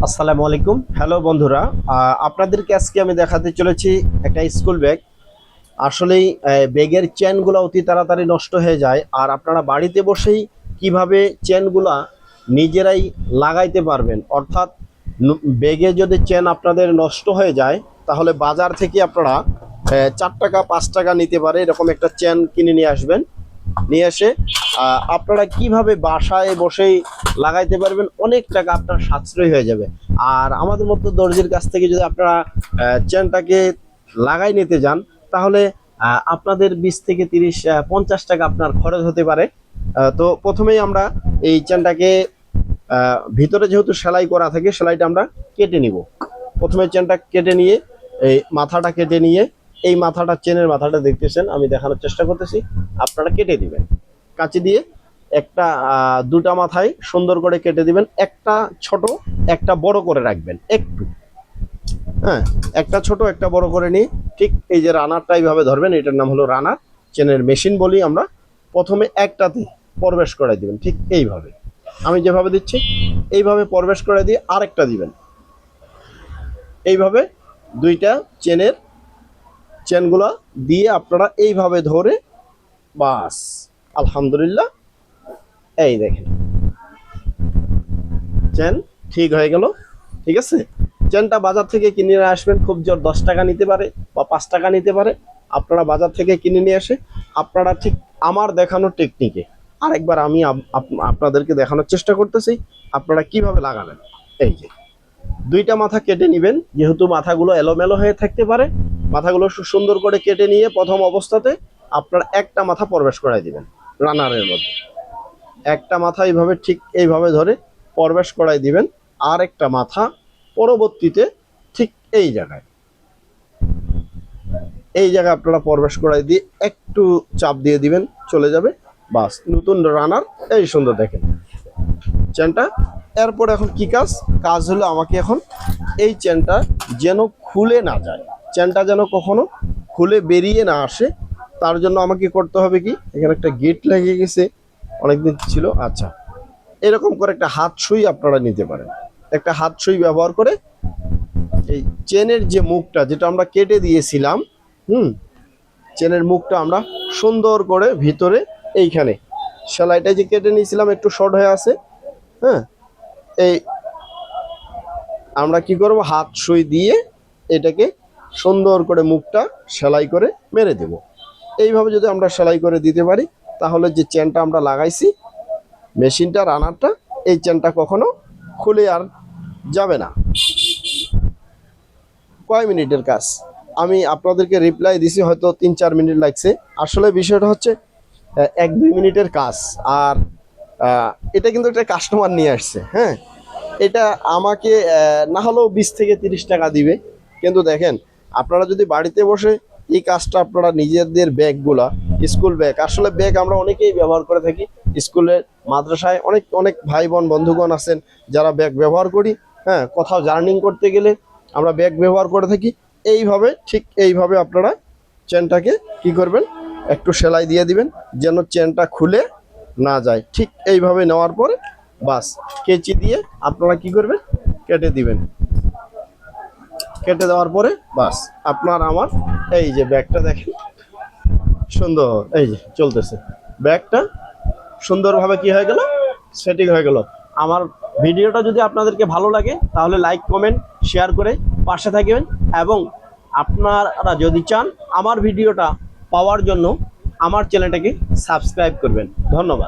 আসসালামু আলাইকুম। হ্যালো বন্ধুরা, আপনাদেরকে আজকে আমি দেখাতে চলেছি একটা স্কুল ব্যাগ। আসলেই ব্যাগের চেনগুলো অতি তাড়াতাড়ি নষ্ট হয়ে যায়, আর আপনারা বাড়িতে বসেই কিভাবে চেনগুলা নিজেরাই লাগাইতে পারবেন। অর্থাৎ ব্যাগে যদি চেন আপনাদের নষ্ট হয়ে যায়, তাহলে বাজার থেকে আপনারা 4 টাকা 5 টাকা নিতে পারে এরকম একটা চেন কিনে নিয়ে আসবেন। নিয়ে এসে আপনারা কিভাবে বাসায় বসেই লাগাইতে পারবেন, অনেক টাকা আপনার সাশ্রয় হয়ে যাবে। আর আমাদের মতো দর্জির কাছ থেকে যদি আপনারা চেনটাকে লাগাই নিতে যান, তাহলে আপনাদের 20 থেকে 30 50 টাকা আপনার খরচ হতে পারে। তো প্রথমেই আমরা এই চেনটাকে ভিতরে যেহেতু সেলাই করা থাকে, সেলাইটা আমরা কেটে নিব। প্রথমে চেনটা কেটে নিয়ে এই মাথাটা কেটে নিয়ে, এই মাথাটা চেনের মাথাটা দেখতেছেন, আমি দেখানোর চেষ্টা করতেছি, আপনারা কেটে দিবেন কাঁচি দিয়ে। একটা দুটা মাথায় সুন্দর করে কেটে দিবেন, একটা ছোট একটা বড় করে রাখবেন একটু। হ্যাঁ, একটা ছোট একটা বড় করে নিয়ে ঠিক এই যে রানারটা এইভাবে ধরবেন, এটার নাম হলো রানার, চেনের মেশিন বলি আমরা। প্রথমে একটাতে প্রবেশ করাই দিবেন, ঠিক এইভাবে আমি যেভাবে দিচ্ছি এইভাবে প্রবেশ করে দিয়ে আরেকটা দিবেন। এইভাবে দুইটা চেনগুলা দিয়ে আপনারা এইভাবে ধরে, বাস আলহামদুলিল্লাহ, এই দেখেন চেন ঠিক হয়ে গেল। ঠিক আছে, চেনটা বাজার থেকে কিনে নিয়ে আসবেন, খুব জোর 10 টাকা নিতে পারে বা 5 টাকা নিতে পারে। আপনারা বাজার থেকে কিনে নিয়ে এসে আপনারা ঠিক আমার দেখানোর টেকনিকে আরেকবার আমি আপনাদেরকে দেখানোর চেষ্টা করতেছি আপনারা কিভাবে লাগাবেন। এই যে দুইটা মাথা কেটে নেবেন, যেহেতু মাথাগুলো এলোমেলো হয়ে থাকতে পারে, মাথাগুলো সুন্দর করে কেটে নিয়ে প্রথম অবস্থাতে আপনারা একটা মাথা প্রবেশ করাই দিবেন রানারের মধ্যে। একটা মাথা এইভাবে ঠিক এইভাবে ধরে প্রবেশ করাই দিবেন, আর একটা মাথা পরবর্তীতে ঠিক এই জায়গায় আপনারা প্রবেশ করাই দিয়ে একটু চাপ দিয়ে দিবেন, চলে যাবে। বাস, নতুন রানার এই সুন্দর দেখেন চেনটা। এরপর এখন কি কাজ হলো, আমাকে এখন এই চেনটা যেন খুলে না যায়, চেনটা যেন কখনো খুলে বেরিয়ে না আসে, তার জন্য আমাকে করতে হবে কি, এখানে একটা গেট লেগে গেছে, অনেকদিন ছিল। আচ্ছা, এরকম করে একটা হাত সুই আপনারা নিতে পারেন। একটা হাত সুই ব্যবহার করে এই চেনের যে মুখটা যেটা আমরা কেটে দিয়েছিলাম, চেনের মুখটা আমরা সুন্দর করে ভিতরে এইখানে সেলাইটা যে কেটে নিয়েছিলাম একটু শর্ট হয়ে আছে, হ্যাঁ, এই আমরা কি করব, হাত সুই দিয়ে এটাকে সুন্দর করে মুখটা সেলাই করে মেরে দেব। এইভাবে যদি আমরা সেলাই করে দিতে পারি, তাহলে যে চেনটা আমরা লাগাইছি মেশিনটা রানারটা, এই চেনটা কখনো খুলে আর যাবে না। কয় মিনিটের কাজ আমি আপনাদেরকে রিপ্লাই দিছি, হয়তো 3-4 মিনিট লাগছে। আসলে বিষয়টা হচ্ছে 1-2 মিনিটের কাজ। আর এটা কিন্তু একটা কাস্টমার নিয়ে আসছে। হ্যাঁ, এটা আমাকে না হলেও 20 থেকে 30 টাকা দিবে। কিন্তু দেখেন, আপনারা যদি বাড়িতে বসে এই কাজটা আপনারা নিজেদের ব্যাগগুলা, স্কুল ব্যাগ, আসলে ব্যাগ আমরা অনেকেই ব্যবহার করে থাকি, স্কুলে মাদ্রাসায় অনেক অনেক ভাই বোন বন্ধুগণ আছেন যারা ব্যাগ ব্যবহার করি। হ্যাঁ, কোথাও জার্নিং করতে গেলে আমরা ব্যাগ ব্যবহার করে থাকি। এইভাবে ঠিক এইভাবে আপনারা চেনটাকে কি করবেন, একটু সেলাই দিয়ে দিবেন যেন চেনটা খুলে না যায়। ঠিক এইভাবে নেওয়ার পরে বাস কেচি দিয়ে আপনারা কি করবেন, কেটে দিবেন। কেটে দেওয়ার পরে বাস আপনার আমার এই যে ব্যাগটা দেখেন সুন্দর, এই যে চলতেছে ব্যাগটা সুন্দরভাবে কি হয়ে গেল, সেটিং হয়ে গেল। আমার ভিডিওটা যদি আপনাদেরকে ভালো লাগে, তাহলে লাইক কমেন্ট শেয়ার করে পাশে থাকবেন, এবং আপনারা যদি চান আমার ভিডিওটা পাওয়ার জন্য আমার চ্যানেলটাকে সাবস্ক্রাইব করবেন। ধন্যবাদ।